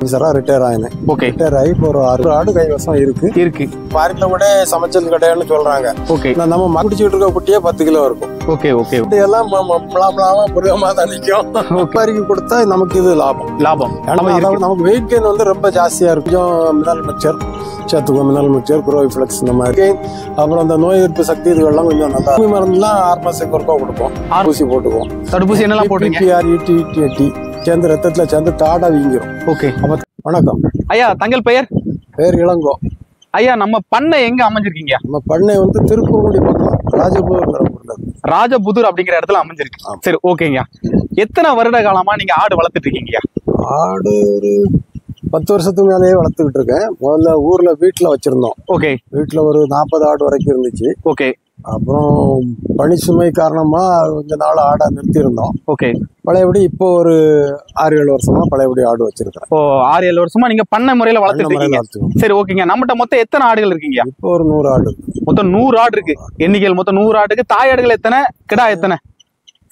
Retire ஆயினேன். Okay. Retire ஆகி இப்போ ஒரு 6 ஆடு கைவசம் இருக்கு. ஃபாரின்ல கூட சமைச்சல் கிடையாதுன்னு சொல்றாங்க. ஓகே. நம்ம குடிச்சிட்டு இருக்க குட்டியே 10 கிலோ இருக்கும். Okay okay. எல்லாம் மிருகமா தான் நிற்கும். வரிக்கு கொடுத்தா நமக்கு இது லாபம். நமக்கு வெயிட் கெயின் வந்து ரொம்ப ஜாஸ்தியா இருக்கும். மினரல் மிக்சர் சேர்த்துக்குவோம். மினரல் மிக்சர், குரோவிஃப்ளெக்ஸ் இந்த மாதிரி. அப்புறம் அந்த நோய் எதிர்ப்பு சக்தி இதுவெல்லாம் கொஞ்சம் நல்லா. மருந்துலாம் 6 மாசத்துக்கு ஒருக்கா கொடுப்போம். ஊசி போட்டுக்குவோம். தடுப்பூசி என்னெல்லாம் போட்டுருங்க? சேர்ந்து ரத்தத்துல சேர்ந்து தாடா வீங்கிரும். ஓகே. வணக்கம் ஐயா. தங்கள் பெயர்? இளங்கோ. ஐயா, நம்ம பண்ணை எங்க அமைஞ்சிருக்கீங்க? நம்ம பண்ணை வந்து திருப்பூர்குடி பக்கம் ராஜபுதூர் அப்படிங்கிற இடத்துல அமைஞ்சிருக்கு. சரி, ஓகேங்க. எத்தனை வருட காலமா நீங்க ஆடு வளர்த்துட்டு இருக்கீங்க? ஆடு ஒரு 10 வருஷத்துக்கு மேலேயே வளர்த்துக்கிட்டு இருக்கேன். முதல்ல ஊர்ல வீட்டுல வச்சிருந்தோம். ஓகே. வீட்டுல ஒரு 40 ஆடு வரைக்கும் இருந்துச்சு. ஓகே. அப்புறம் பணிச்சுமை காரணமா கொஞ்ச நாள் ஆடை நிறுத்தியிருந்தோம். ஓகே. பழையபடி இப்போ ஒரு 6-7 வருஷமா பழையபடி ஆடு வச்சிருக்கேன். 6-7 வருஷமா நீங்க பண்ணை முறையில வளர்த்துருக்கீங்க. சரி, ஓகேங்க. நம்மகிட்ட மொத்தம் எத்தனை ஆடுகள் இருக்கீங்க? இப்போ ஒரு 100 ஆடு. மொத்தம் 100 ஆடு இருக்கு. எண்ணிக்கையில் மொத்தம் 100 ஆடுக்கு. தாய் ஆடுகள் எத்தனை, கிடா எத்தனை?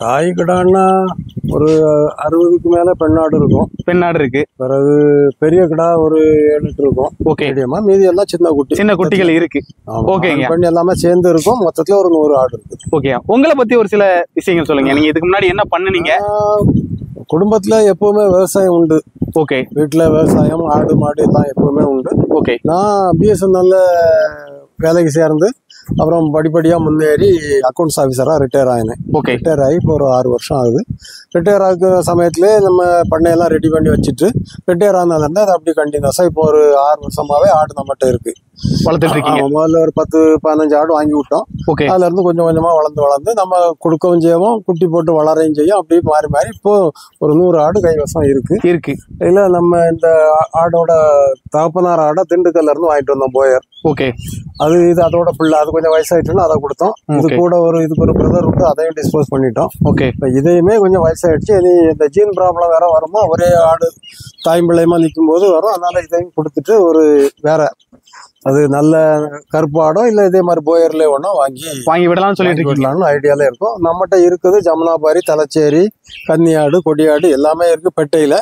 தாய் கிடான்னா ஒரு 60க்கு மேல பெண்ணாடு இருக்கும். பெண்ணாடு இருக்கு. பிறகு பெரிய கிடா ஒரு 7-8 இருக்கும். ஓகே. மீதி எல்லாம் சின்ன குட்டிகள் இருக்கு. ஓகேங்க. பெண் எல்லாமே சேர்ந்து இருக்கும். மொத்தத்துல ஒரு 100 ஆடு இருக்கு. ஓகே. உங்களை பத்தி ஒரு சில விஷயங்கள் சொல்லுங்க. நீங்க இதுக்கு முன்னாடி என்ன பண்ணுனீங்க? குடும்பத்துல எப்பவுமே விவசாயம் உண்டு. ஓகே. வீட்டுல விவசாயம், ஆடு மாடு எல்லாம் எப்பவுமே உண்டு. ஓகே. நான் BSNL வேலைக்கு சேர்ந்து அப்புறம் படிப்படியா முன்னேறி அக்கௌண்ட்ஸ் ஆஃபீஸரா ரிட்டையர் ஆயினேன். ஓகே. ரிட்டையர் ஆகி இப்போ ஒரு 6 வருஷம் ஆகுது. ரிட்டையர் ஆகிற சமயத்திலே நம்ம பண்ணையெல்லாம் ரெடி பண்ணி வச்சுட்டு ரிட்டையர் ஆனதுலேருந்து அது அப்படி கண்டினியூஸா இப்போ ஒரு 6 வருஷமாவே ஆடு நம்மகிட்ட இருக்கு. வளர்த்துட்டு இருக்கீங்க? முதல்ல ஒரு 10-15 ஆடு வாங்கி விட்டோம். ஓகே. அதுல இருந்து கொஞ்சம் கொஞ்சமா வளர்ந்து நம்ம கொடுக்கவும் செய்வோம், குட்டி போட்டு வளரையும் செய்யும். அப்படியே மாறி இப்போ ஒரு 100 ஆடு கைவசம் இருக்கு. இல்ல நம்ம இந்த ஆடோட தகப்பனார் ஆடை திண்டுக்கல்ல இருந்து வாங்கிட்டு வந்தோம், போயர். ஓகே. இது அதோட பிள்ளை. அது கொஞ்சம் வயசாயிட்டுன்னு அதை கொடுத்தோம். இது கூட இதுக்கு ஒரு பிரதர் விட்டு அதையும் டிஸ்போஸ் பண்ணிட்டோம். ஓகே. இதையுமே கொஞ்சம் வயசாயிடுச்சு. இனி இந்த ஜீன் ப்ராப்ளம் வேற வருமா, ஒரே ஆடு தாய் பிள்ளையமா நிற்கும் போது வரும். அதனால இதையும் கொடுத்துட்டு ஒரு வேற அது நல்ல கருப்பு ஆடோ இல்ல இதே மாதிரி போயர்ல ஒண்ணா வாங்கி விடலாம்னு சொல்லிட்டு ஐடியால இருக்கும். நம்மகிட்ட இருக்குது ஜமுனாபாரி, தலச்சேரி, கன்னியாடு, கொடியாடு எல்லாமே இருக்கு பெட்டையில.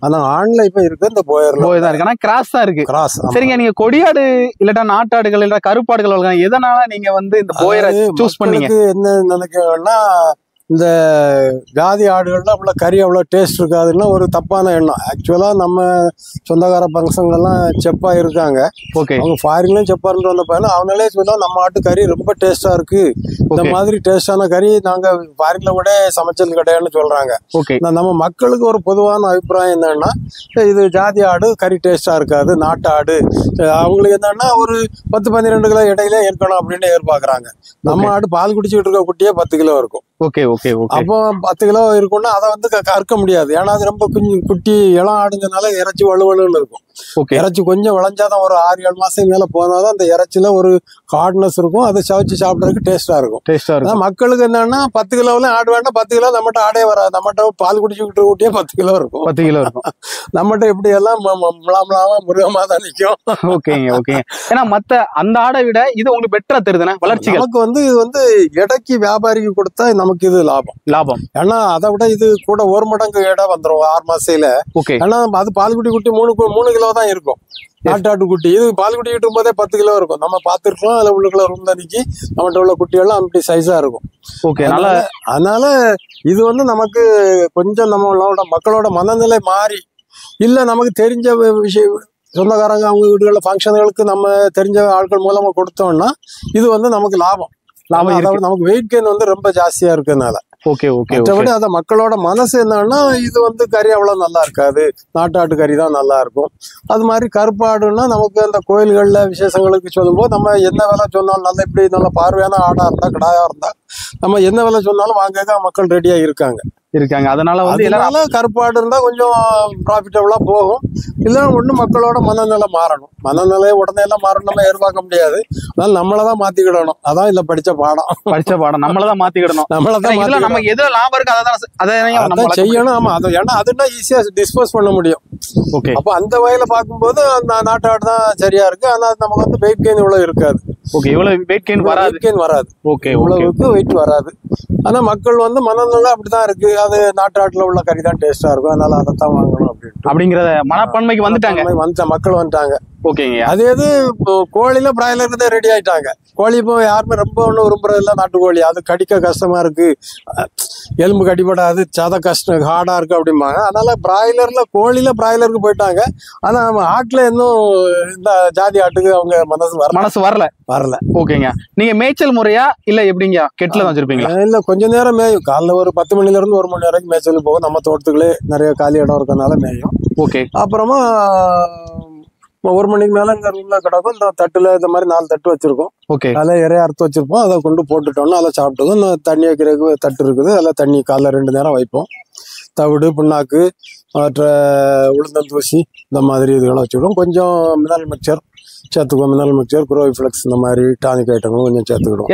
ஆனா ஆண்ல இப்ப இருக்கு இந்த போயர் தான் இருக்கு. ஆனா கிராஸ் தான் இருக்கு. கிராஸ். சரிங்க. நீங்க கொடியாடு இல்லட்டா நாட்டாடுகள் இல்ல கருப்பாடுகள் வளர்க்கலாம். எதனால நீங்க வந்து இந்த போயரை சூஸ் பண்ணீங்க? என்ன நினைக்கிறேன்னா, இந்த ஜாதி ஆடுகள்லாம் அவ்வளோ கறி அவ்வளோ டேஸ்ட் இருக்காதுன்னா ஒரு தப்பான எண்ணம். ஆக்சுவலா நம்ம சொந்தக்கார பங்கங்கள்லாம் செப்பா இருக்காங்க. ஓகே. அவங்க ஃபாரின்லயும் செப்பாருன்னு வந்த பையனா அவங்களே சொல்லுவோம் நம்ம ஆட்டு கறி ரொம்ப டேஸ்டா இருக்கு, இந்த மாதிரி டேஸ்டான கறி நாங்க ஃபாரின்ல கூட சமைச்சல் கிடையாதுன்னு சொல்றாங்க. ஓகே. நம்ம மக்களுக்கு ஒரு பொதுவான அபிப்பிராயம் என்னன்னா, இது ஜாதி ஆடு கறி டேஸ்டா இருக்காது, நாட்டு ஆடு அவங்களுக்கு என்னன்னா ஒரு 10-12 கிலோ இடையில இருக்கணும் அப்படின்னு எதிர்பார்க்கறாங்க. நம்ம ஆடு பால் குடிச்சுக்கிட்டு இருக்க குட்டியே 10 கிலோ இருக்கும். Okay okay okay. அப்போ 10 கிலோ இருக்கும்னா அதை வந்து கறக்க முடியாது. ஏன்னா அது ரொம்ப குட்டி இளம் ஆடுங்கனால இறைச்சி வலுவலுன்னு இருக்கும். இறைச்சி கொஞ்சம் விளைஞ்சாதான் ஒரு 6-7 மாசம் மேல போனாதான் அந்த இறைச்சில ஒரு ஹார்ட்னஸ் இருக்கும். அதை சமைச்சு சாப்பிடறதுக்கு டேஸ்டா இருக்கும். மக்களுக்கு என்னன்னா 10 கிலோல ஆடு வேண்டாம், 10 கிலோ நம்மகிட்ட ஆடே வராது. நம்மகிட்ட பால் குடிச்சுக்கிட்டு கூட்டியே 10 கிலோ இருக்கும். 10 கிலோ இருக்கும். நம்மகிட்ட இப்படி எல்லாம் மிருகமா தான் நிற்கும். ஓகேங்க ஓகேங்க. ஏன்னா மத்த அந்த ஆடை விட இது உங்களுக்கு பெட்டரா தெரியுதுன்னா வளர்ச்சி. நமக்கு வந்து இது வந்து எடைக்கு வியாபாரிக்கு கொடுத்தா நமக்கு இது லாபம். ஏன்னா அதை விட இது கூட 1 மடங்கு எடை வந்துடும் 6 மாசத்துல. ஏன்னா அது பால்குடி குட்டி 3 கிலோ தான் இருக்கும். நாட்டாட்டு குட்டி இது பால்குடி கிட்டும் போதே 10 கிலோ இருக்கும். நம்ம பாத்துருக்கோம். அதுல உள்ளுக்குள்ள ரூம் தண்ணிக்கு நம்மகிட்ட உள்ள குட்டியெல்லாம் அப்படி சைஸா இருக்கும். அதனால இது வந்து நமக்கு கொஞ்சம் நம்மளோட மக்களோட மனநிலை மாறி இல்ல நமக்கு தெரிஞ்ச விஷயம் சொந்தக்காரங்க அவங்க வீடுகளில் ஃபங்க்ஷன்களுக்கு நம்ம தெரிஞ்ச ஆட்கள் மூலமா கொடுத்தோம்னா இது வந்து நமக்கு லாபம். நமக்கு வெயிட் கெயின் வந்து ரொம்ப ஜாஸ்தியா இருக்கிறதுனால. மற்றபடி அத மக்களோட மனசு என்னன்னா, இது வந்து கறி அவ்வளவு நல்லா இருக்காது, நாட்டாட்டு கறி தான் நல்லா இருக்கும். அது மாதிரி கருப்பாடுன்னா நமக்கு அந்த கோயில்கள்ல விசேஷங்களுக்கு சொல்லும்போது நம்ம என்ன விலை சொன்னாலும் நல்லா இப்படி நல்ல பார்வையான ஆடா இருந்தா கடாயா இருந்தா நம்ம என்ன விலை சொன்னாலும் வாங்க மக்கள் ரெடியா இருக்காங்க. அதனால வந்து கருப்பாடு இருந்தா கொஞ்சம் ப்ராஃபிட்டபிளா போகும். இல்ல ஒண்ணு மக்களோட மனநிலை மாறணும். மனநிலை உடனே எல்லாம் மாறணும் நம்ம எதிர்பார்க்க முடியாது. அதனால நம்மளதான் மாத்திக்கிடணும். அதான் இல்ல படிச்ச பாடம் நம்மளதான் மாத்திக்கிடணும். நமக்கு எதுல லாபம் இருக்கு அதான் செய்யணும். ஆமா, அது ஏன்னா அதுனா ஈஸியா டிஸ்போஸ் பண்ண முடியும். அப்ப அந்த வகையில பார்க்கும்போது அந்த நாட்டாடு தான் சரியா இருக்கு. ஆனா நமக்கு வந்து வெயிட் கெயின் இவ்வளவு இருக்காது. இவ்வளவு வெயிட் கெயின் வராது. இவ்வளவுக்கு வெயிட் வராது. ஆனா மக்கள் வந்து மனநிலை அப்படிதான் இருக்கு. அது நாட்டாட்டுல உள்ள கறி தான் டேஸ்டா இருக்கும். அதனால அதைத்தான் வாங்கணும். அப்படிங்கிற மனப்பான்மைக்கு வந்துட்டாங்க. மக்கள் வந்துட்டாங்க. ஓகேங்க. அது எது கோழில பிராய்லர் தான் ரெடி ஆயிட்டாங்க. கோழி இப்போ யாருமே ரொம்ப ஒன்றும் விரும்புறது இல்லை. நாட்டுக்கோழி அது கடிக்க கஷ்டமா இருக்கு, எலும்பு கடிபடாது, சத கஷ்டம் ஹார்டா இருக்கு அப்படிம்பாங்க. அதனால பிராய்லர்ல கோழில பிராய்லருக்கு போயிட்டாங்க. ஆனா நம்ம ஆட்டுல இன்னும் இந்த ஜாதி ஆட்டுக்கு அவங்க மனசு வரல. ஓகேங்க. நீங்க மேய்ச்சல் முறையா இல்ல எப்படிங்க கெட்டில தான் வச்சிருப்பீங்களா? இல்ல கொஞ்ச நேரம் மேயும். காலைல ஒரு 10 மணில இருந்து 1 மணி வரைக்கும் மேய்ச்சல் போகும். நம்ம தோட்டத்துக்குள்ளே நிறைய காலி இடம் இருக்கனால மேயும். ஓகே. அப்புறமா 1 மணிக்கு மேல இந்த ரூம்ல கிடக்கும். இந்த தட்டுல இந்த மாதிரி 4 தட்டு வச்சிருக்கோம். ஓகே. அதில் இறைய அறுத்து வச்சிருப்போம். அதை கொண்டு போட்டுட்டோம்னா அதில் சாப்பிட்டுக்கும். இந்த தண்ணி வைக்கிறதுக்கு தட்டு இருக்குது. அதில் தண்ணி காலைல 2 நேரம் வைப்போம். தவிடு, புண்ணாக்கு, மற்ற உளுந்தந்தூசி இந்த மாதிரி இதுகளை வச்சுக்கிடுவோம். கொஞ்சம் மினரல் மிக்சர் சேர்த்துக்குவோம். மினரல் மிக்சர், குரோவிஃப்ளெக்ஸ் இந்த மாதிரி டானிக் ஐட்டங்களும் கொஞ்சம் சேர்த்துக்கிடுவோம்.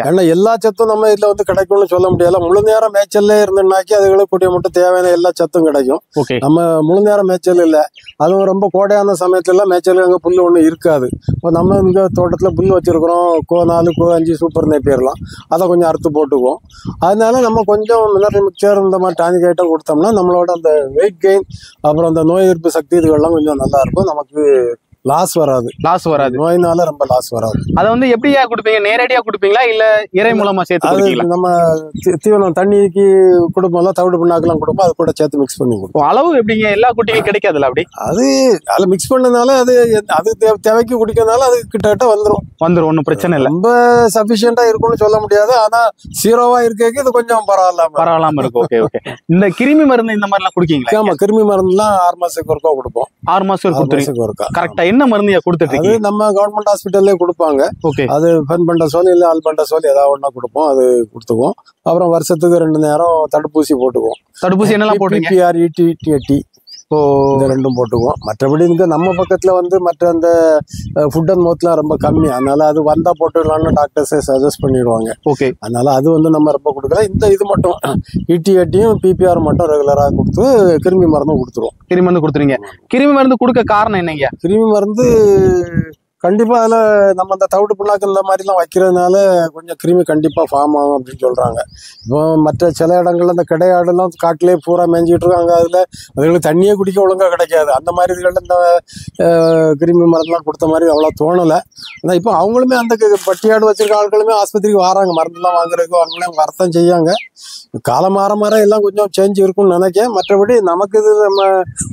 ஏன்னா எல்லா சத்தும் நம்ம இதுல வந்து கிடைக்கும்னு சொல்ல முடியாது. முழு நேரம் மேய்ச்சல்ல இருந்துனாக்கி அதுகளுக்கு கூடிய மட்டும் தேவையான எல்லா சத்தும் கிடைக்கும். நம்ம முழு நேரம் மேய்ச்சல் இல்லை, அதுவும் ரொம்ப கோடையான சமயத்துல மேய்ச்சல் அங்கே புல் ஒன்றும் இருக்காது. இப்போ நம்ம இங்கே தோட்டத்தில் புல் வச்சிருக்கிறோம். கோ 4, கோ 5 சூப்பர் நேப்பியர்லாம் அதை கொஞ்சம் அறுத்து போட்டுக்குவோம். அதனால நம்ம கொஞ்சம் மினரல் மிக்சர் இந்த மாதிரி டானிக் ஐட்டம் கொடுத்தோம்னா நம்மளோட அந்த வெயிட் கெயின், அப்புறம் அந்த நோய் எதிர்ப்பு சக்தி இதுகள்லாம் கொஞ்சம் நல்லா இருக்கும். நமக்கு லாஸ் வராது. நோயினால ரொம்ப லாஸ் வராது. அதை வந்து எப்படியா கொடுப்பீங்க? நேரடியா கொடுப்பீங்களா இல்ல இறை மூலமா சேர்த்து? நம்ம தீவனம் தண்ணிக்கு கொடுப்போம்ல, தவிடு புண்ணாக்கெல்லாம் கொடுப்போம். அது கூட சேர்த்து மிக்ஸ் பண்ணி கொடுப்போம். அளவு எப்படிங்க? எல்லா குட்டிக்கும் கிடைக்காதுல்ல அப்படி? அது அதில் மிக்ஸ் பண்ணதுனால அது தேவைக்கு குடிக்கிறதுனால அது கிட்டத்தட்ட வந்துடும். ஒன்றும் பிரச்சனை இல்லை. ரொம்ப சஃபிஷியண்டா இருக்கும்னு சொல்ல முடியாது. ஆனா 0வா இருக்கே இது கொஞ்சம் பரவாயில்லாம இருக்கும். Okay okay. இந்த கிருமி மருந்து இந்த மாதிரி எல்லாம் குடிக்கீங்களா? ஆமா, கிருமி மருந்துலாம் 6 மாசத்துக்கு ஒருக்கா கொடுப்போம். 6 மாசத்துக்கு ஒருக்கா. கரெக்டா என்ன மருந்து கொடுத்துட்டு? அது நம்ம கவர்மெண்ட் ஹாஸ்பிட்டல்லே கொடுப்பாங்க. அது ஃபென்பண்டசோல் இல்ல ஆல்பண்டசோல் ஏதாவது ஒண்ணா கொடுப்போம். அது கொடுத்துக்குவோம். அப்புறம் வருஷத்துக்கு 2 நேரம் தடுப்பூசி போட்டுக்குவோம். தடுப்பூசி என்னெல்லாம் போட்டுருக்கீங்க? PPR, ET, இந்த 2 போட்டுக்குவோம். மற்றபடி இங்க நம்ம பக்கத்துல வந்து மற்ற அந்த ஃபுட் அண்ட் மவுத்லாம் ரொம்ப கம்மி. அதனால அது வந்தா போட்டுடலாம்னு டாக்டர்ஸே சஜஸ்ட் பண்ணிடுவாங்க. ஓகே. அதனால அது வந்து நம்ம ரொம்ப கொடுக்கல. இது மட்டும் ET, PPR மட்டும் ரெகுலரா கொடுத்து கிருமி மருந்தும் கொடுத்துருவோம். கிருமி மருந்து கொடுத்துருங்க. கிருமி மருந்து கொடுக்க காரணம் என்னங்க? கிருமி மருந்து கண்டிப்பா அதுல நம்ம அந்த தவிடு புண்ணாக்கு இந்த மாதிரி எல்லாம் வைக்கிறதுனால கொஞ்சம் கிருமி கண்டிப்பா ஃபார்ம் ஆகும் அப்படின்னு சொல்றாங்க. இப்போ மற்ற சில இடங்கள்ல இந்த கிடையாடுலாம் காட்டிலே பூரா மேய்ஞ்சிட்டு இருக்காங்க. அதுகளுக்கு தண்ணியே குடிக்க ஒழுங்கா கிடைக்காது. அந்த மாதிரி இதுகளில் இந்த கிருமி மருந்துலாம் கொடுத்த மாதிரி அவ்வளோ தோணலை. ஆனால் இப்போ அவங்களுமே அந்த பட்டியாடு வச்சிருக்க ஆட்களுமே ஆஸ்பத்திரிக்கு வராங்க, மருந்துலாம் வாங்குறதுக்கு அவங்களே வரத்தான் செய்யாங்க. காலம் மாற எல்லாம் கொஞ்சம் சேஞ்ச் இருக்கும்னு நினைக்கிறேன். மற்றபடி நமக்கு இது நம்ம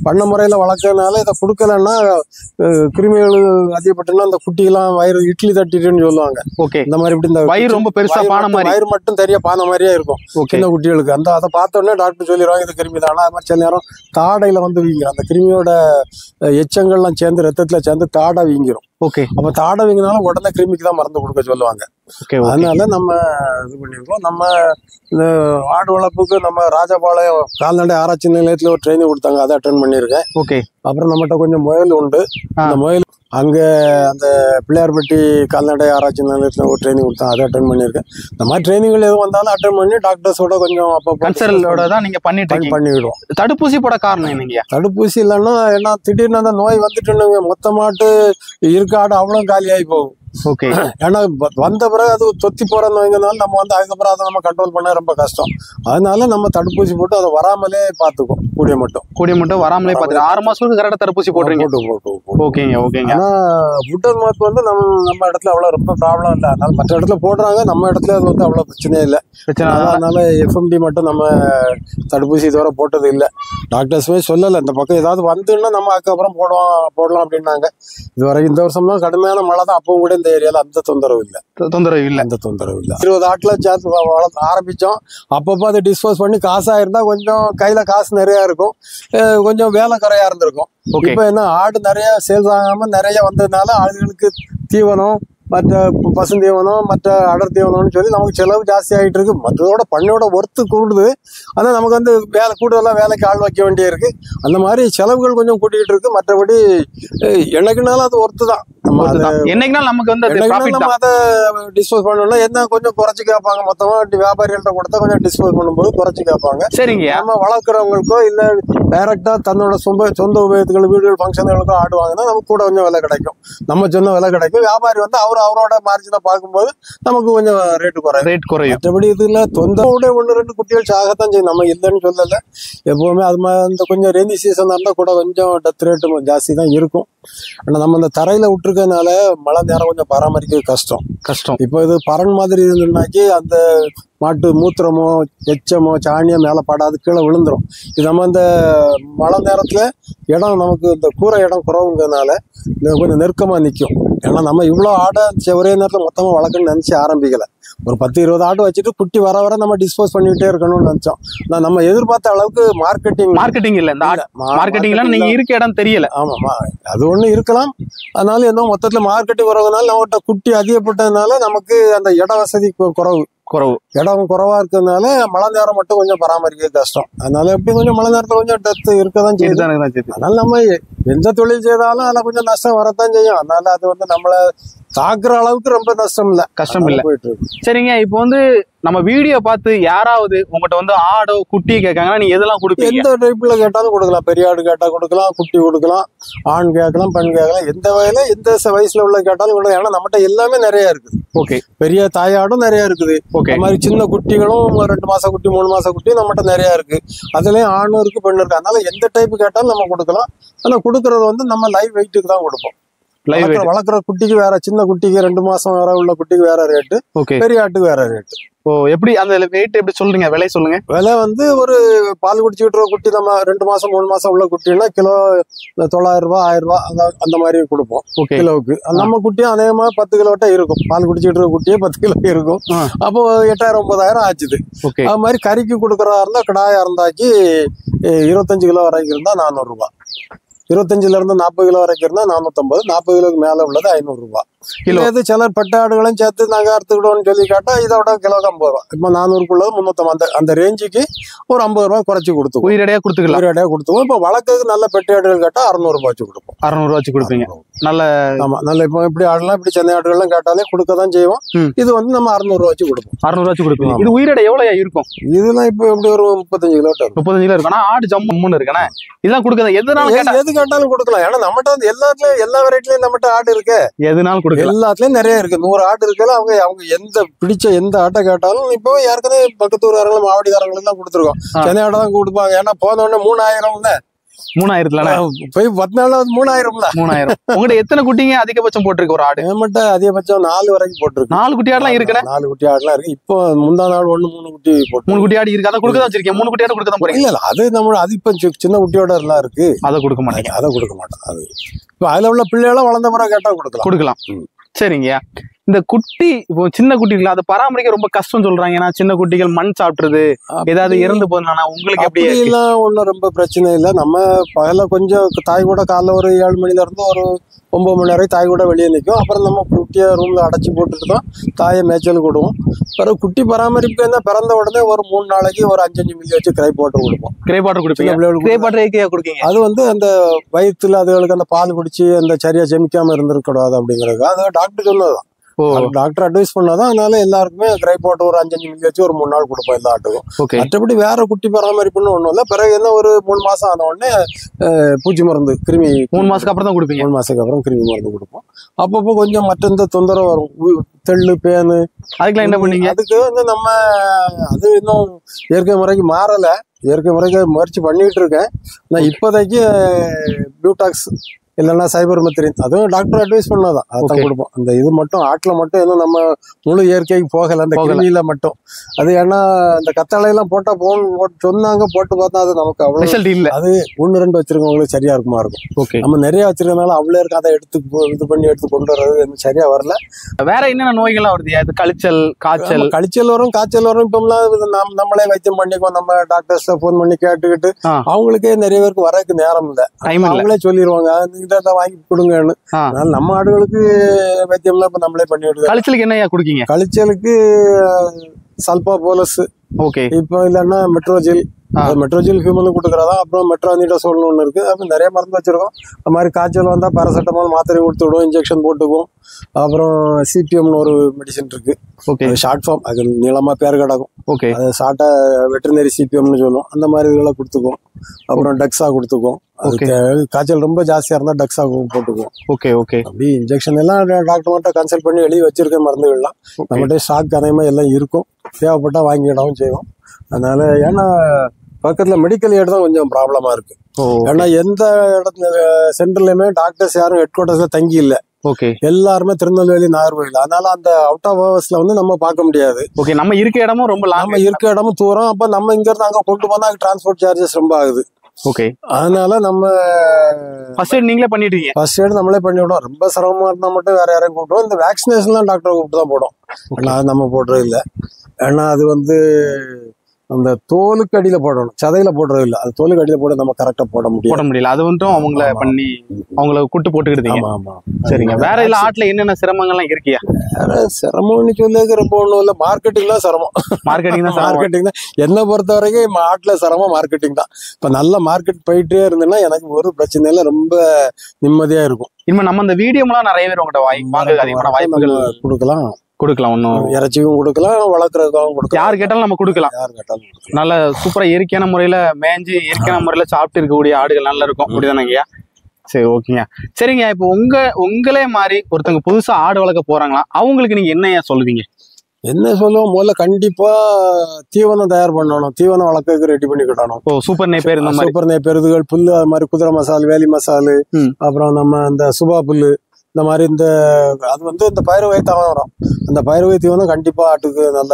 பண்ண முறையில் வளர்க்கறதுனால இதை கொடுக்கலன்னா கிருமிகள் அதிகப்பட்டுன்னா அந்த குட்டிலாம் வயிறு இட்லி தட்டிட்டுன்னு சொல்லுவாங்க. ஓகே. இந்த மாதிரி இப்படி இந்த வயிறு ரொம்ப பெருசா பானை மாதிரி, வயிறு மட்டும் தெரிய பானை மாதிரியே இருக்கும் சின்ன குட்டிகளுக்கு. அதை பார்த்த உடனே டாக்டர் சொல்லிடுவாங்க இது கிருமி தான். அது மாதிரி சில நேரம் தாடையில வந்து வீங்கிரும். அந்த கிருமியோட எச்சங்கள்லாம் சேர்ந்து ரத்தத்துல சேர்ந்து தாடை வீங்கிரும். ஓகே. அப்ப தாடை வீங்கினாலும் உடனே கிருமிக்கு தான் மருந்து கொடுக்க சொல்லுவாங்க. அதனால நம்ம இது பண்ணிருக்கோம். நம்ம இந்த ஆடு வளர்ப்புக்கு நம்ம ராஜபாளையம் கால்நடை ஆராய்ச்சி நிலையத்துல ஒரு ட்ரைனிங் கொடுத்தாங்க, அதை அட்டென்ட் பண்ணியிருக்கேன். ஓகே. அப்புறம் நம்மகிட்ட கொஞ்சம் முயல் உண்டு. அந்த முயல் அங்க அந்த பிள்ளையார்பட்டி கால்நடை ஆராய்ச்சி நிலையத்துல ஒரு ட்ரைனிங் கொடுத்தாங்க, அதை அட்டென்ட் பண்ணியிருக்கேன். இந்த மாதிரி ட்ரைனிங்கள் எதுவும் வந்தாலும் அட்டென்ட் பண்ணி டாக்டர்ஸோட கொஞ்சம் அப்போ கன்சல்டோட தான் நீங்க பண்ணிவிடுவோம். தடுப்பூசி போட காரணம் என்னங்க? தடுப்பூசி இல்லைன்னா ஏன்னா திடீர்னு அந்த நோய் வந்துட்டுனுங்க மொத்தமாட்டு இருக்காடு அவ்வளோ காலி ஆகி போகும். ஓகே. ஏன்னா வந்த பிறகு அது தொத்தி போற நோய்ங்கனால நம்ம வந்து அதுக்கப்புறம் அதை நம்ம கண்ட்ரோல் பண்ண ரொம்ப கஷ்டம். அதனால நம்ம தடுப்பூசி போட்டு அதை வராமலே பார்த்துக்கோம். கூடிய மட்டும் வராமலே பார்த்து 6 மாசத்துக்கு கரெக்டாக தடுப்பூசி போட்டுருங்க. ஓகேங்க. ஆனா ஃபுட் அண்ட் மவுத் வந்து நம்ம இடத்துல அவ்வளவு ரொம்ப ப்ராப்ளம் இல்லை. அதனால மற்ற இடத்துல போடுறாங்க, நம்ம இடத்துல அது வந்து அவ்வளவு பிரச்சனையே இல்லை. அதனால FMD மட்டும் நம்ம தடுப்பூசி இதுவரை போட்டது இல்லை. டாக்டர்ஸுமே சொல்லலை இந்த பக்கம் ஏதாவது வந்துன்னா நம்ம அதுக்கப்புறம் போடலாம் அப்படின்னாங்க. இதுவரைக்கும் இந்த வருஷம்லாம் கடுமையான மழை தான். அப்பவும் கூட இந்த ஏரியால அந்த தொந்தரவு இல்லை. 20 ஆட்டுல சேர்த்து வளர்த்து ஆரம்பிச்சோம். அப்பப்போ அதை டிஸ்போஸ் பண்ணி காசா இருந்தா கொஞ்சம் கையில காசு நிறைய இருக்கும், கொஞ்சம் வேலை குறையா இருந்திருக்கும். இப்ப என்ன ஆடு நிறைய சேல்ஸ் ஆகாம நிறைய வந்ததுனால ஆடுகளுக்கு தீவனம், மற்ற பசுந்தீவனம், மற்ற அடர் தீவனம்னு சொல்லி நமக்கு செலவு ஜாஸ்தி ஆகிட்டு இருக்கு. மற்றதோட பண்ணையோட ஒர்த்து கூடுது. ஆனால் நமக்கு வந்து கூடுதலாக வேலைக்கு ஆள் வைக்க வேண்டிய இருக்கு. அந்த மாதிரி செலவுகள் கொஞ்சம் கூட்டிகிட்டு இருக்கு. மற்றபடி எனக்குனாலும் அது ஒர்த்து தான். என்னைக்குனா நமக்கு வந்து நம்ம அதை டிஸ்போஸ் பண்ணணும். என்ன கொஞ்சம் குறைச்சு கேட்பாங்க, மொத்தமா வியாபாரிகள்ட்ட கொடுத்தா கொஞ்சம் டிஸ்போஸ் பண்ணும்போது குறைச்சு கேட்பாங்க. சரிங்க. நம்ம வளர்க்குறவங்களுக்கோ இல்ல டைரக்டா தன்னோட சொந்த உபயோகத்துக்கு வீடுகள் ஃபங்க்ஷன்களுக்கோ ஆடுவாங்கன்னா நமக்கு கூட கொஞ்சம் விலை கிடைக்கும், நம்ம சொன்ன விலை கிடைக்கும். வியாபாரி வந்து அவரோட மார்ஜினை பார்க்கும்போது நமக்கு கொஞ்சம் ரேட் குறையும். மற்றபடி இதுல தொந்தரோட 1-2 குட்டிகள் சாகத்தான் செய்யும், நம்ம இல்லைன்னு சொல்லல. எப்பவுமே அது மாதிரி இந்த கொஞ்சம் ரெய்னி சீசன் இருந்தால் கூட கொஞ்சம் டெத் ரேட்டு ஜாஸ்தி தான் இருக்கும். ஆனா நம்ம இந்த தரையில விட்டுருக்கனால மழை நேரம் கொஞ்சம் பராமரிக்கிறது கஷ்டம். இப்போ இது பறன் மாதிரி இருந்துன்னாக்கி அந்த மாட்டு மூத்திரமோ எச்சமோ சாணியோ மேலே படாது, கீழே விழுந்துரும். இது நம்ம இந்த மழை நேரத்துல இடம் நமக்கு இந்த கூரை இடம் குறவுங்கிறதுனால கொஞ்சம் நெருக்கமா நிற்கும். ஏன்னா நம்ம இவ்வளோ ஆடை ஒரே நேரத்தில் மொத்தமா வளர்க்கணும்னு நினைச்சு ஆரம்பிக்கல. ஒரு 10-20 ஆடு வச்சுட்டு குட்டி வர நம்ம டிஸ்போஸ் பண்ணிட்டே இருக்கணும்னு நினைச்சோம். நம்ம எதிர்பார்த்த அளவுக்கு மார்க்கெட்டிங் இல்ல. மார்க்கெட்டிங்ல நீங்க இருக்க இடம் தெரியல. ஆமாமா, அது ஒண்ணு இருக்கலாம். அதனால என்ன மொத்தத்துல மார்க்கெட்டிங் வரதுனால நம்மகிட்ட குட்டி அதிகப்பட்டதுனால நமக்கு அந்த இட வசதி இடம் குறைவா இருக்கிறதுனால மழை நேரம் மட்டும் கொஞ்சம் பராமரிக்க கஷ்டம். அதனால எப்படி கொஞ்சம் மழை நேரத்துல கொஞ்சம் டெத் இருக்கதான் செய்யுது. அதனால நம்ம எந்த தொழில் செய்தாலும் அதுல கொஞ்சம் நஷ்டம் வரத்தான் செய்யும். அதனால அது வந்து நம்மள தாக்குற அளவுக்கு ரொம்ப கஷ்டம் இல்ல போயிட்டு இருக்கு. சரிங்க, இப்போ வந்து நம்ம வீடியோ பார்த்து யாராவது உங்ககிட்ட வந்து ஆடோ குட்டி கேட்காங்கன்னா நீங்க எதெல்லாம் கொடுப்பீங்க? எந்த டைப்ல கேட்டாலும் கொடுக்கலாம். பெரிய ஆடு கேட்டா கொடுக்கலாம், குட்டி கொடுக்கலாம், ஆண் கேட்கலாம், பெண் கேட்கலாம். எந்த வகையில எந்த வயசுல உள்ள கேட்டாலும் கொடுக்கலாம். ஏன்னா நம்மகிட்ட எல்லாமே நிறைய இருக்குது. ஓகே. பெரிய தாயாடும் நிறைய இருக்குது. ஓகே. மாதிரி சின்ன குட்டிகளும் 2 மாச குட்டி 3 மாச குட்டி நம்மகிட்ட நிறைய இருக்கு. அதுலயும் ஆணும் இருக்கு பெண்ணு இருக்கு. அதனால எந்த டைப் கேட்டாலும் நம்ம கொடுக்கலாம். ஆனா கொடுக்கறது வந்து நம்ம லைவ் வெயிட்டுக்கு தான் கொடுப்போம். வளர்க்குற குட்டிக்கு வேற, சின்ன குட்டிக்கு 2 மாசம் வேற உள்ள குட்டிக்கு வேற ரேட்டு, பெரிய ஆட்டுக்கு வேற ரேட்டு. எப்படி அந்த வெயிட் எப்படி சொல்றீங்க? விலை சொல்லுங்க. விலை வந்து ஒரு பால் குடிச்சுக்கிட்டு குட்டி நம்ம 2 மாசம் 3 மாசம் உள்ள குட்டின்னா கிலோ 900 ரூபாய் 1000 ரூபாய் அந்த மாதிரி கொடுப்போம் கிலோவுக்கு. நம்ம குட்டியும் அதே மாதிரி 10 கிலோட்ட இருக்கும். பால் குடிச்சுட்டு இருக்க குட்டியே 10 கிலோ இருக்கும். அப்போ 8000-9000 ஆச்சுது. அது மாதிரி கறிக்கு கொடுக்கறதா இருந்தா கிடாயா இருந்தாக்கி 25 கிலோ வரைக்கும் இருந்தா 400 ரூபாய், 25ல இருந்து 40 கிலோ வரைக்கும் இருந்தா 450, 40 கிலோக்கு மேல உள்ளது 500 ரூபாய் கிலோ. இது சில பெட்டாடுகளும் சேர்த்து நாங்க அறுத்துக்கிட்டோம்னு சொல்லி கேட்டா இதோட கிலோ 50 ரூபாய். இப்ப 400க்குள்ளது 350, அந்த ரேஞ்சுக்கு ஒரு 50 ரூபாய் குறைச்சி கொடுத்து உயிரடையா கொடுத்துவோம். இப்ப வளர்க்கறதுக்கு நல்ல பெட்டாடுகள் கேட்டா 600 ரூபாய் வச்சு கொடுப்போம். 600 ரூபாய் வச்சு கொடுப்பீங்க. நல்ல ஆமா, நல்ல இப்போ இப்படி ஆடுலாம் இப்படி சென்னை ஆடுகள்லாம் கேட்டாலே கொடுக்கதான் செய்வோம். இது வந்து நம்ம 600 ரூபாய் வச்சு கொடுப்போம். 600 ரூபாய் வச்சு கொடுப்பீங்க. இது உயிரடை எவ்வளவு இருக்கும்? இதெல்லாம் இப்ப எப்படி ஒரு 35 கிலோ 35 கிலோ இருக்கும். ஆடு ஜம்முன்னு இருக்குண்ணே. இதெல்லாம் கொடுக்குறது எது கேட்டாலும் கொடுக்கலாம். ஏன்னா நம்மகிட்ட வந்து எல்லா வெரைட்டிலயும் நம்மகிட்ட ஆடு இருக்கு. எதுனாலும் கொடுக்கலாம். எல்லாத்துலயும் நிறைய இருக்கு. 100 ஆடு இருக்குல்ல. அவங்க எந்த ஆட்டை கேட்டாலும் இப்போ ஏற்கனவே பக்கத்தூர்காரங்களும் மாவடிக்காரங்களுக்கு தான் கொடுத்துருக்கோம். சென்னை ஆட்டை தான் கொடுப்பாங்க. ஏன்னா போன உடனே 3000 போய் 10 நாள் 3000. உங்கள்ட்ட எத்தனை குட்டிங்க அதிகபட்சம் போட்டிருக்கு ஒரு ஆடு? மட்டும் அதிகபட்சம் 4 வரைக்கும் போட்டிருக்கு. 4 குட்டி ஆடுலாம் இருக்கு. 4 குட்டி ஆடுலாம் இருக்கு. இப்போ முந்தா நாள் 3 குட்டி போட்டு 3 குட்டி ஆடு இருக்கு. அதை கொடுக்க தான் வச்சிருக்கேன். 3 குட்டி ஆடு கொடுக்க தான் போறீங்க? இல்ல, அது இப்ப சின்ன குட்டியோட எல்லாம் இருக்கு. அதை கொடுக்க மாட்டேங்க. அதை கொடுக்க மாட்டேன். அது இப்ப அதுல உள்ள பிள்ளைகளும் வளர்ந்த முறை கேட்டா கொடுக்கலாம். சரிங்க. இந்த குட்டி இப்போ சின்ன குட்டிகள் அதை பராமரிக்க ரொம்ப கஷ்டம் சொல்றாங்க. ஏன்னா சின்ன குட்டிகள் மண் சாப்பிட்டுருது, ஏதாவது இறந்து போதுனா உங்களுக்கு எப்படி? எல்லாம் ஒன்றும் ரொம்ப பிரச்சனை இல்லை. நம்ம பகல கொஞ்சம் தாய் கூட காலைல ஒரு 7 மணில இருந்து ஒரு 9 மணி நேரம் தாய் கூட வெளியே நிற்கும். அப்புறம் நம்ம குட்டியை ரூம்ல அடைச்சி போட்டுட்டு தான் தாயை மேய்ச்சல் கொடுவோம். பிறகு குட்டி பராமரிப்பு என்ன, பிறந்த உடனே ஒரு 3 நாளைக்கு ஒரு 5-5 மில்லி வச்சு கிரை வாட்டர் கொடுப்போம். கிரை வாட்டர் கொடுப்பீங்க. அது வந்து அந்த வயிற்றுல அதுகளுக்கு அந்த பால் குடிச்சு அந்த சரியா செமிக்காம இருந்திருக்கூடாது அப்படிங்கிறது அது டாக்டர் சொன்னதுதான். டாக்டர் அட்வைஸ் பண்ணாதான். அதனால எல்லாருக்குமே கிரை வாட்டர் ஒரு 5-5 மில்லி வச்சு ஒரு 3 நாள் கொடுப்போம் எல்லா ஆட்டுக்கும். மற்றபடி வேற குட்டி பராமரிப்புன்னு ஒண்ணும் இல்லை. பிறகு என்ன ஒரு 3 மாசம் ஆன உடனே பூச்சி மருந்து கிருமி 3 மாசத்துக்கு அப்புறம் தான் கொடுப்பீங்க. 3 மாசத்துக்கு அப்புறம் கிருமி மருந்து கொடுப்போம். அப்பப்போ கொஞ்சம் மற்ற இந்த தொந்தரவு வரும், தெள்ளு பேனு. அதுக்கெல்லாம் என்ன பண்ணீங்க? அதுக்கு வந்து நம்ம அது இன்னும் இயற்கை முறைக்கு மாறல. இயற்கை முறைக்கு முயற்சி பண்ணிட்டு இருக்கேன். நான் இப்போதைக்கு பியூடாக்ஸ் இல்லைன்னா சைபர்மெத்ரின், அதுவும் டாக்டர் அட்வைஸ் பண்ணாதான் அதான் கொடுப்போம். அந்த இது மட்டும் ஆட்டுல மட்டும் இன்னும் நம்ம முழு இயற்கைக்கு போகல, அந்த கிருமியில மட்டும். அது ஏன்னா அந்த கத்தாழையெல்லாம் போட்டா சொன்னாங்க, போட்டு பார்த்தா அது நமக்கு அவ்வளவு இல்லை. அது 1-2 வச்சிருக்கவங்களுக்கு சரியா இருக்குமா இருக்கும். நம்ம நிறைய வச்சிருக்கனால அவ்வளோ இருக்கு, அதை எடுத்து கொண்டு வர்றது சரியா வரல. வேற என்னென்ன நோய்கள்லாம் வருது? காய்ச்சல் வரும். இப்பெல்லாம் நம்மளே வைத்தியம் பண்ணிக்குவோம். நம்ம டாக்டர்ஸ் போன் பண்ணி கேட்டுக்கிட்டு அவங்களுக்கே நிறைய பேருக்கு வரதுக்கு நேரம் இல்லை. அவங்களே சொல்லிடுவாங்க இதை வாங்கி கொடுங்கன்னு. அதனால நம்ம ஆடுகளுக்கு வைத்தியம்லாம் இப்ப நம்மளே பண்ணிவிடுவோம். கழிச்சலுக்கு என்ன கொடுக்கீங்க? கழிச்சலுக்கு சல்பா போலஸ், இப்போ இல்லைன்னா மெட்ரோஜில், மெட்ரோஜில் ஹியூமன் கொடுக்குறதா. அப்புறம் மெட்ரோனிடசோல்னு ஒன்று இருக்கு. அப்புறம் நிறைய மருந்து வச்சிருக்கோம். அது மாதிரி காய்ச்சல் வந்தா பேராசிட்டமால் மாத்திரை கொடுத்து விடுவோம், இன்ஜெக்ஷன் போட்டுக்குவோம். அப்புறம் சிபிஎம்னு ஒரு மெடிசன் இருக்கு. ஷார்ட் ஃபார்ம், அது நீளமா பேர் கிடக்கும். அது ஷார்ட்டா வெட்டரினரி சிபிஎம்னு சொல்லுவோம். அந்த மாதிரி இதெல்லாம் கொடுத்துக்குவோம். அப்புறம் டக்ஸா கொடுத்துக்குவோம். காய்ச்சல் ரொம்ப ஜாஸ்தியா இருந்தா டக்ஸா போட்டுக்குவோம். அப்படி இன்ஜெக்ஷன் எல்லாம் டாக்டர் மட்டும் கன்சல்ட் பண்ணி எழுதி வச்சிருக்க மருந்துகள்லாம் நம்மகிட்ட ஸ்டாக் அதே மாதிரி எல்லாம் இருக்கும். தேவைப்பட்டா வாங்கிடவும் செய்வோம். அதனால ஏன்னா பக்கத்துல மெடிக்கல் ஏடு தான் கொஞ்சம் ப்ராப்ளமா இருக்கு. ஏன்னா எந்த இடத்துல சென்டர்லயுமே டாக்டர்ஸ் யாரும் ஹெட் குவார்டர்ஸ்ல தங்கி இல்ல. எல்லாருமே திருநெல்வேலி, நாகர்கோவில். அதனால அந்த அவுட் ஆஃப் ஹவர்ஸ்ல வந்து நம்ம பார்க்க முடியாது. நம்ம இருக்க இடமும் ரொம்ப நம்ம இருக்க இடமும் தூரம். அப்ப நம்ம இங்க இருந்து அங்க கொண்டு போனா டிரான்ஸ்போர்ட் சார்ஜஸ் ரொம்ப ஆகுது. அதனால நம்ம ஃபர்ஸ்ட் எய்ட் நீங்களே பண்ணிட்டு இருக்கீங்க. ஃபர்ஸ்ட் எய்ட் நம்மளே பண்ணி விடுவோம். ரொம்ப சிரமமா இருந்தா மட்டும் வேற யாரையும் கூப்பிடுவோம். இந்த வேக்சினேஷன்லாம் டாக்டரை கூப்பிட்டு தான் போடும். அது நம்ம போடுறது இல்லை. ஏன்னா அது வந்து அந்த தோலுக்கு அடியில போடணும், சதையில போடுறது இல்ல. அது தோலுக்கு அடியில போட நம்ம கரெக்டா போட முடியல. அது வந்து அவங்கள பண்ணி அவங்கள கூட்டு போட்டுக்கிட்டீங்க. சரிங்க. வேற இல்ல ஆட்ல என்னென்ன சிரமங்கள்லாம் இருக்கியா? சிரமம்னு சொல்லி ரொம்ப ஒண்ணும் இல்ல. மார்க்கெட்டிங் தான் சிரமம். மார்க்கெட்டிங் தான் என்ன பொறுத்த வரைக்கும் ஆட்ல சிரமம் மார்க்கெட்டிங் தான். இப்ப நல்ல மார்க்கெட் போயிட்டே இருந்ததுன்னா எனக்கு ஒரு பிரச்சனை இல்ல, ரொம்ப நிம்மதியா இருக்கும். இனிமே நம்ம இந்த வீடியோலாம் நிறைய பேர் உங்கள்கிட்ட வாங்க அதிகமான வாய்ப்புகள் கொடுக்கலாம். ஒன்னும் இறைச்சியும் கொடுக்கலாம், வளர்க்குறதுக்காகவும் கொடுக்கலாம். யாரு கேட்டாலும் நம்ம கொடுக்கலாம். நல்ல சூப்பரா இயற்கையான முறையில மேய்ஞ்சி இயற்கையான முறையில சாப்பிட்டு இருக்கக்கூடிய ஆடுகள் நல்லா இருக்கும். அப்படிதானங்கய்யா? சரி, ஓகேங்க. சரிங்க. இப்போ உங்களே மாதிரி ஒருத்தவங்க புதுசா ஆடு வளர்க்க போறாங்களா, அவங்களுக்கு நீங்க என்ன சொல்லுவீங்க? என்ன சொல்லுவோம், முதல்ல கண்டிப்பா தீவனம் தயார் பண்ணணும். தீவனம் வளர்க்கறதுக்கு ரெடி பண்ணி கிட்டணும். சூப்பர் நேப்பேர், சூப்பர் நேப்பேர், இதுகள் புல்லு, அது மாதிரி குதிரை மசால், வேலி மசாலு, அப்புறம் நம்ம இந்த சுபா புல்லு, இந்த மாதிரி அது வந்து இந்த பயிறு வகைத்தான் வரும். அந்த பயிறு வகை தீவனம் கண்டிப்பா ஆட்டுக்கு நல்ல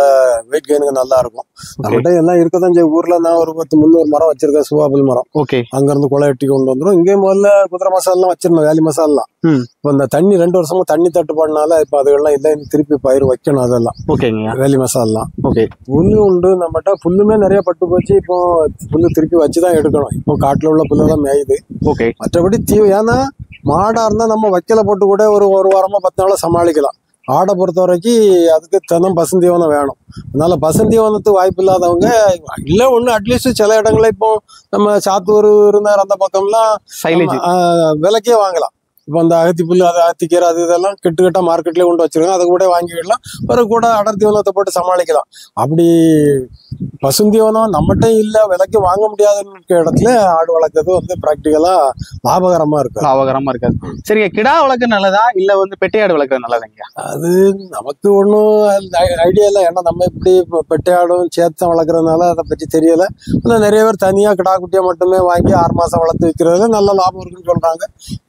வெயிட் கெயினுக்கு நல்லா இருக்கும். நம்மகிட்ட எல்லாம் இருக்கதான் செய்யும். ஊர்ல நான் ஒரு 10-300 மரம் வச்சிருக்கேன், சுபாபுல் மரம். அங்க இருந்து குலை வெட்டி கொண்டு வந்துடும். இங்கே முதல்ல குதிரை மசாலாம் வச்சிருந்தோம், வேலி மசாலாம். இப்ப இந்த தண்ணி 2 வருஷமா தண்ணி தட்டுப்பாடுனால இப்ப அதுகள்லாம் இல்லை. திருப்பி பயிர் வைக்கணும். அதெல்லாம் வேலி மசாலாம். புல்லு உண்டு நம்மகிட்ட. புல்லுமே நிறைய பட்டு போச்சு. இப்போ புல்லு திருப்பி வச்சுதான் எடுக்கணும். இப்போ காட்டுல உள்ள புல்லுதான் மேயுது. மற்றபடி ஏன்னா மாடா இருந்தா நம்ம வைக்கல போட்டு கூட ஒரு வாரமா 10 நாளா சமாளிக்கலாம். ஆடை பொறுத்த வரைக்கும் அதுக்கு தினம் பசுந்தீவனம் வேணும். அதனால பசுந்தீவனத்துக்கு வாய்ப்பு இல்லாதவங்க இல்ல ஒண்ணு அட்லீஸ்ட் சில இடங்கள்ல இப்போ நம்ம சாத்தூர் இருந்தார் அந்த பக்கம்லாம் விலைக்கே வாங்கலாம். இப்போ அந்த அகத்தி புல்லு, அது அகத்திக்கீரை, அது இதெல்லாம் கெட்டா மார்க்கெட்லயே கொண்டு வச்சிருக்காங்க. அதை கூட வாங்கிடலாம். ஒரு கூட அடர் தீவனத்தை போட்டு சமாளிக்கலாம். அப்படி பசுந்தீவனம் நம்மகிட்ட இல்ல, விலைக்கு வாங்க முடியாதுன்னு இடத்துல ஆடு வளர்க்கறது வந்து பிராக்டிகலா லாபகரமா இருக்காது. சரிங்க. கிடா வளர்க்க நல்லதா இல்ல வந்து பெட்டையாடு வளர்க்கறது நல்லதாங்க? அது நமக்கு ஒன்றும் ஐடியா இல்லை. ஏன்னா நம்ம இப்படி பெட்டையாடும் சேர்த்தம் வளர்க்கறதுனால அதை பற்றி தெரியல. ஆனால் நிறைய பேர் தனியா கிடா குட்டியை மட்டுமே வாங்கி 6 மாசம் வளர்த்து வைக்கிறதுல நல்ல லாபம் இருக்குன்னு சொல்றாங்க.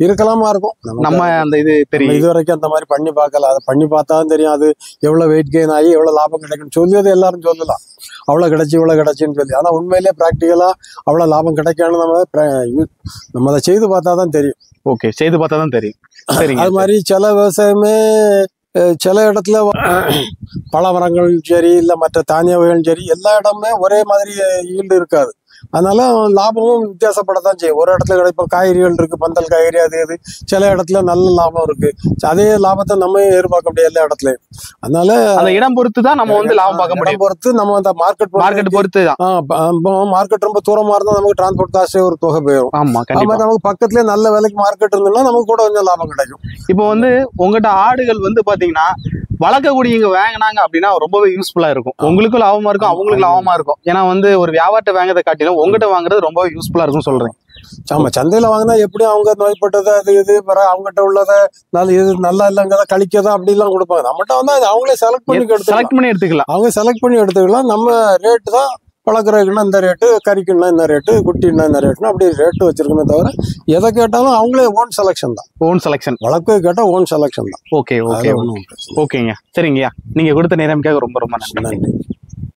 இருக்கலாமா இருக்கும். நம்ம அந்த இது தெரியும், இது வரைக்கும் அந்த மாதிரி பண்ணி பார்க்கல. அதை பண்ணி பார்த்தாலும் தெரியும் அது எவ்வளவு வெயிட் கெயின் ஆகி எவ்வளவு லாபம் கிடைக்கும்னு சொல்லி அது எல்லாரும் சொல்லலாம். அவ்வளவு கிடைச்சுன்னு சொல்லி. ஆனா உண்மையிலேயே பிராக்டிகலா அவ்வளவு லாபம் கிடைக்கான்னு நம்ம அதை செய்து பார்த்தாதான் தெரியும். செய்து பார்த்தாதான் தெரியும். அது மாதிரி சில விவசாயமே சில இடத்துல பல மரங்களும் சரி, இல்ல மற்ற தானிய வகைகளும் சரி, எல்லா இடமுமே ஒரே மாதிரி ஈல்டு இருக்காது. அதனால லாபமும் வித்தியாசப்படத்தான் செய்யும். ஒரு இடத்துல கிடைப்ப காய்கறிகள் இருக்கு, பந்தல் காய்கறி, அது சில இடத்துல நல்ல லாபம் இருக்கு. அதே லாபத்தை நம்ம எதிர்பார்க்க முடியாது எல்லா இடத்துலயும். அதனால அந்த இடம் பொறுத்து தான் நம்ம வந்து லாபம் பார்க்க முடியும். பொறுத்து நம்ம அந்த மார்க்கெட் பொறுத்து தான். மார்க்கெட் ரொம்ப தூரமா இருந்தா நமக்கு டிரான்ஸ்போர்ட் காஸ்டே ஒரு தொகை போயிடும். நமக்கு பக்கத்துலயே நல்ல விலைக்கு மார்க்கெட் இருந்ததுன்னா நமக்கு கூட கொஞ்சம் லாபம் கிடைக்கும். இப்போ வந்து உங்ககிட்ட ஆடுகள் வந்து பாத்தீங்கன்னா வளர்க்கக்கூடியவங்க வாங்கினாங்க அப்படின்னா ரொம்பவே யூஸ்ஃபுல்லா இருக்கும். உங்களுக்கும் லாபமா இருக்கும், அவங்களுக்கு லாபமா இருக்கும். ஏன்னா வந்து ஒரு வியாபாரத்தை வாங்குறதை காட்டிலும் உங்ககிட்ட வாங்குறது ரொம்ப யூஸ்ஃபுல்லா இருக்கும் சொல்றேன். ஆமா, சந்தையில வாங்கினா எப்படி அவங்க நோய்பட்டதை அது இது அவங்ககிட்ட உள்ளதை இது நல்லா இல்லைங்கிறத கழிக்கதா அப்படி எல்லாம் கொடுப்பாங்க. நம்மகிட்ட வந்து அவங்களே செலக்ட் பண்ணி எடுத்துக்கலாம். அவங்க செலக்ட் பண்ணி எடுத்துக்கலாம். நம்ம ரேட்டு தான் வளர்க்குறதுக்குன்னா இந்த ரேட்டு, கறிக்குன்னா இந்த ரேட்டு, குட்டின்னா இந்த ரேட்டுனா அப்படி ரேட்டு வச்சிருக்கணும். தவிர எதை கேட்டாலும் அவங்களே ஓன் செலக்ஷன் தான். வளர்க்க கேட்டா ஓன் செலக்ஷன் தான். ஓகேங்க. சரிங்கய்யா, நீங்க கொடுத்த நேரம்காக ரொம்ப ரொம்ப நன்றி.